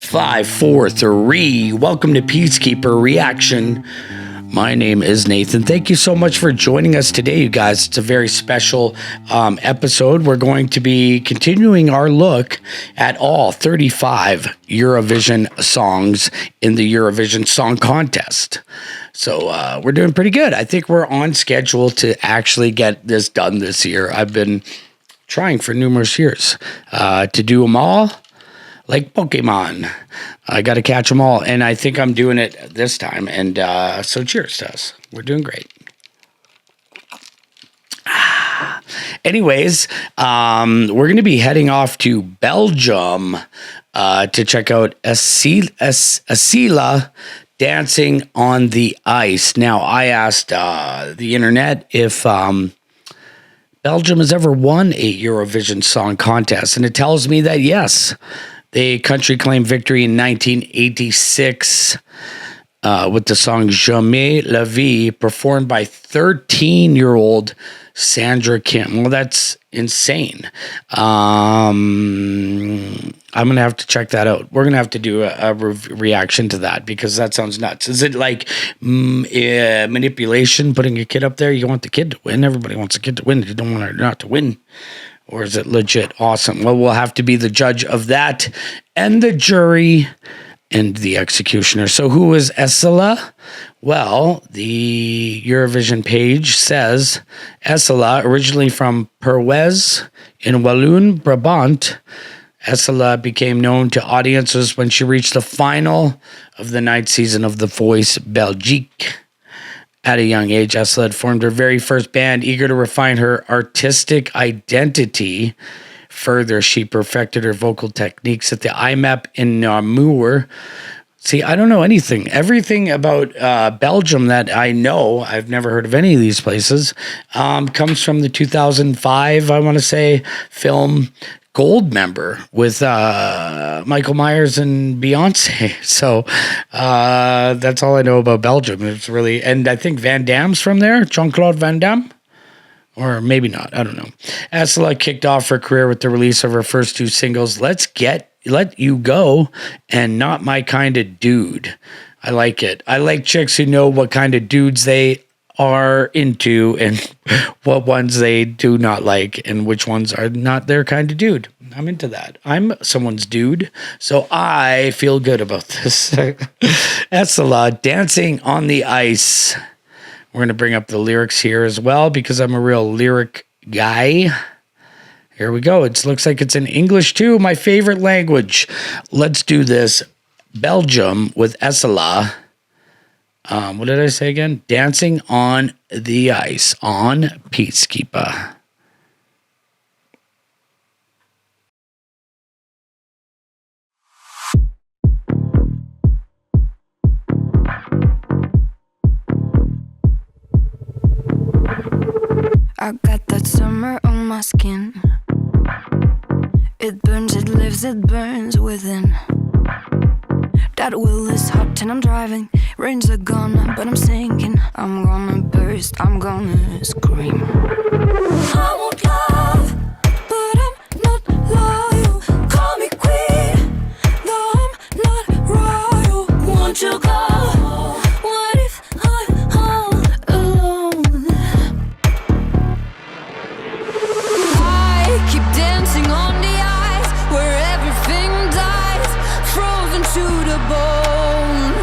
5, 4, 3. Welcome to Peacekeeper Reaction. My name is Nathan. Thank you so much for joining us today, you guys. It's a very special episode. We're going to be continuing our look at all 35 Eurovision songs in the Eurovision Song Contest. So we're doing pretty good. I think we're on schedule to actually get this done this year. I've been trying for numerous years to do them all. Like Pokemon. I got to catch them all. And I think I'm doing it this time. And so cheers to us. We're doing great. Anyways, we're going to be heading off to Belgium to check out Essyla dancing on the ice. Now, I asked the internet if Belgium has ever won a Eurovision Song Contest. And it tells me that yes. The country claimed victory in 1986 with the song Jamais la Vie, performed by 13-year-old Sandra Kim. Well, that's insane. I'm going to have to check that out. We're going to have to do a reaction to that because that sounds nuts. Is it like manipulation, putting a kid up there? You want the kid to win. Everybody wants a kid to win. You don't want her not to win. Or is it legit awesome? Well, we'll have to be the judge of that and the jury and the executioner. So who is Essyla? Well, the Eurovision page says Essyla, originally from Perwez in Walloon, Brabant. Essyla became known to audiences when she reached the final of the ninth season of The Voice Belgique. At a young age, Essyla had formed her very first band, eager to refine her artistic identity. Further, she perfected her vocal techniques at the IMAP in Namur. See, I don't know anything. Everything about Belgium that I know, I've never heard of any of these places, comes from the 2005, I want to say, film Gold Member with Michael Myers and Beyonce. So that's all I know about Belgium. It's really, and I think Van Damme's from there, Jean-Claude Van Damme, or maybe not. I don't know. Essyla kicked off her career with the release of her first two singles, Let You Go and Not My Kind of Dude. I like it. I like chicks who know what kind of dudes they are into and what ones they do not like and which ones are not their kind of dude. I'm into that. I'm someone's dude, so I feel good about this. Essyla, Dancing on the Ice. We're going to bring up the lyrics here as well because I'm a real lyric guy. Here we go. It looks like it's in English too, my favorite language. Let's do this. Belgium with Essyla. What did I say again? Dancing on the Ice on Peacekeeper. I got that summer on my skin. It burns, it lives, it burns within. That wheel is hot and I'm driving. Rains are gone, but I'm sinking. I'm gonna burst, I'm gonna scream. I want love, but I'm not loyal. Call me queen, though I'm not royal. Won't you go? What if I'm all alone? I keep dancing on the ice where everything dies, frozen to the bone.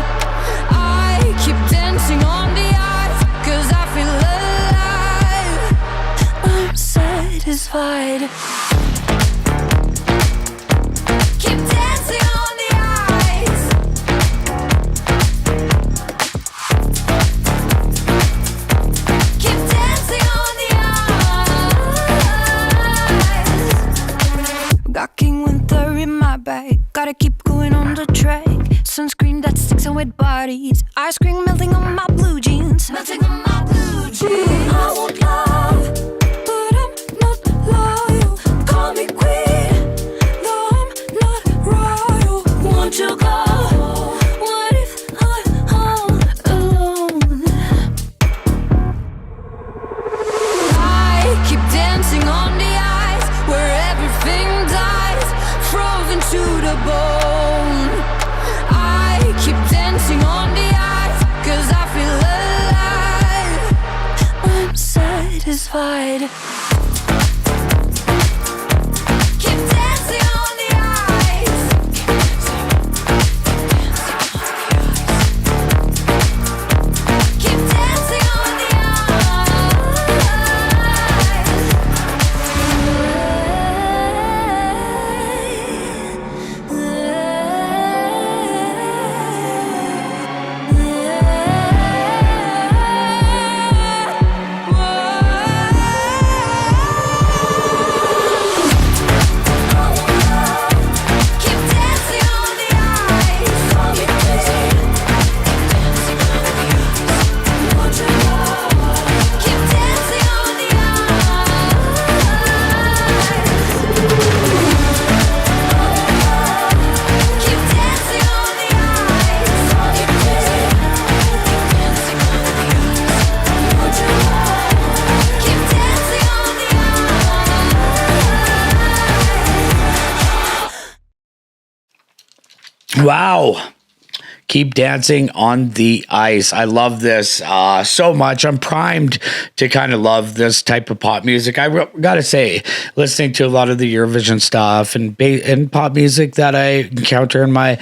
I keep dancing on the ice, 'cause I feel alive. I'm satisfied. Keep dancing on the ice. Keep dancing on the ice. Got King Winter in my bag, gotta keep going on the track. Sunscreen that sticks on wet bodies. Ice cream melting on my blue jeans. Melting on my blue jeans. I want love, but I'm not loyal. Call me queen, though I'm not royal. Won't you go? What if I'm all alone? I keep dancing on the ice where everything dies, frozen to the bone. electrified. Keep dancing on the ice. Keep dancing on the Wow. Keep dancing on the ice. I love this so much. I'm primed to kind of love this type of pop music. Gotta say, listening to a lot of the Eurovision stuff and pop music that I encounter in my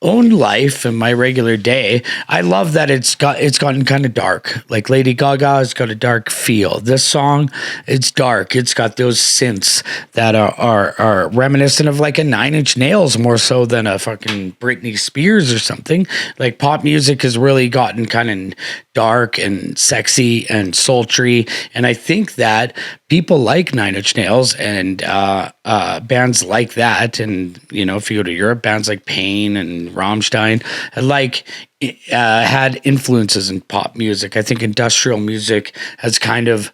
own life and my regular day, I love that it's gotten kind of dark. Like Lady Gaga's got a dark feel. This song, it's dark. It's got those synths that are reminiscent of like a Nine Inch Nails more so than a fucking Britney Spears or something. Like pop music has really gotten kind of dark and sexy and sultry, and I think that people like Nine Inch Nails and bands like that, and you know, if you go to Europe, bands like Pain and Rammstein, had influences in pop music. I think industrial music has kind of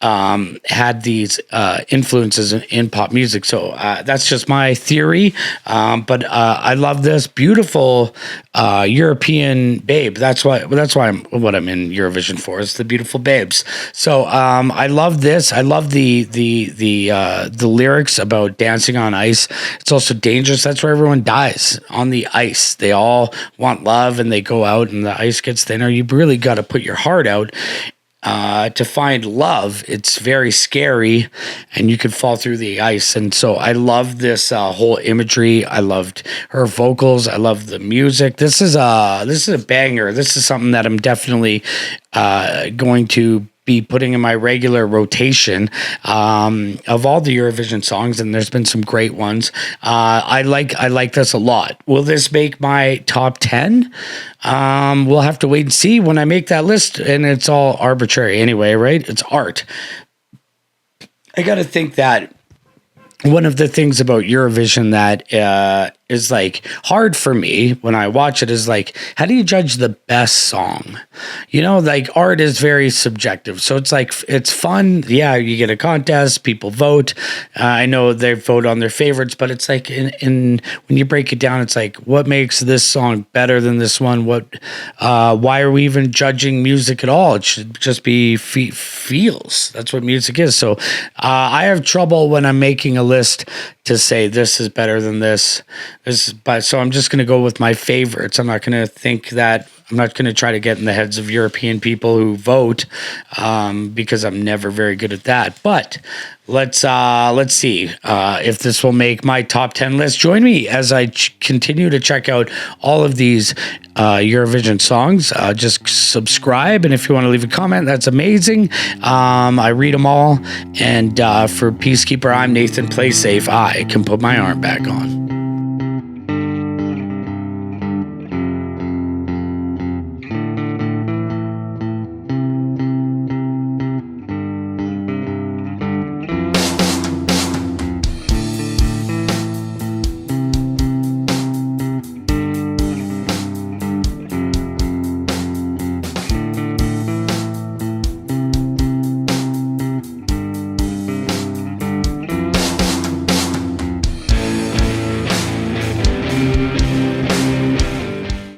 had these influences in pop music. So that's just my theory. But I love this beautiful European babe. That's why I'm in Eurovision for, is the beautiful babes. So I love this. I love the lyrics about dancing on ice. It's also dangerous. That's where everyone dies, on the ice. They all want love and they go out and the ice gets thinner. You really got to put your heart out to find love. It's very scary and you could fall through the ice. And so I love this whole imagery. I loved her vocals. I love the music. This is a banger. This is something that I'm definitely going to be putting in my regular rotation of all the Eurovision songs, and there's been some great ones. I like this a lot. Will this make my top 10? We'll have to wait and see when I make that list, and it's all arbitrary anyway, right? It's art. I got to think that one of the things about Eurovision that is like hard for me when I watch it is like, how do you judge the best song? You know, like art is very subjective. So it's like, it's fun. Yeah, you get a contest, people vote. I know they vote on their favorites, but it's like in when you break it down, it's like, what makes this song better than this one? Why are we even judging music at all? It should just be feels. That's what music is. So I have trouble when I'm making a list to say this is better than this. So I'm just going to go with my favorites. I'm not going to try to get in the heads of European people who vote because I'm never very good at that. But let's see if this will make my top 10 list. Join me as I continue to check out all of these Eurovision songs. Just subscribe, and if you want to leave a comment, that's amazing. I read them all. And for Peacekeeper, I'm Nathan. Play safe. I can put my arm back on.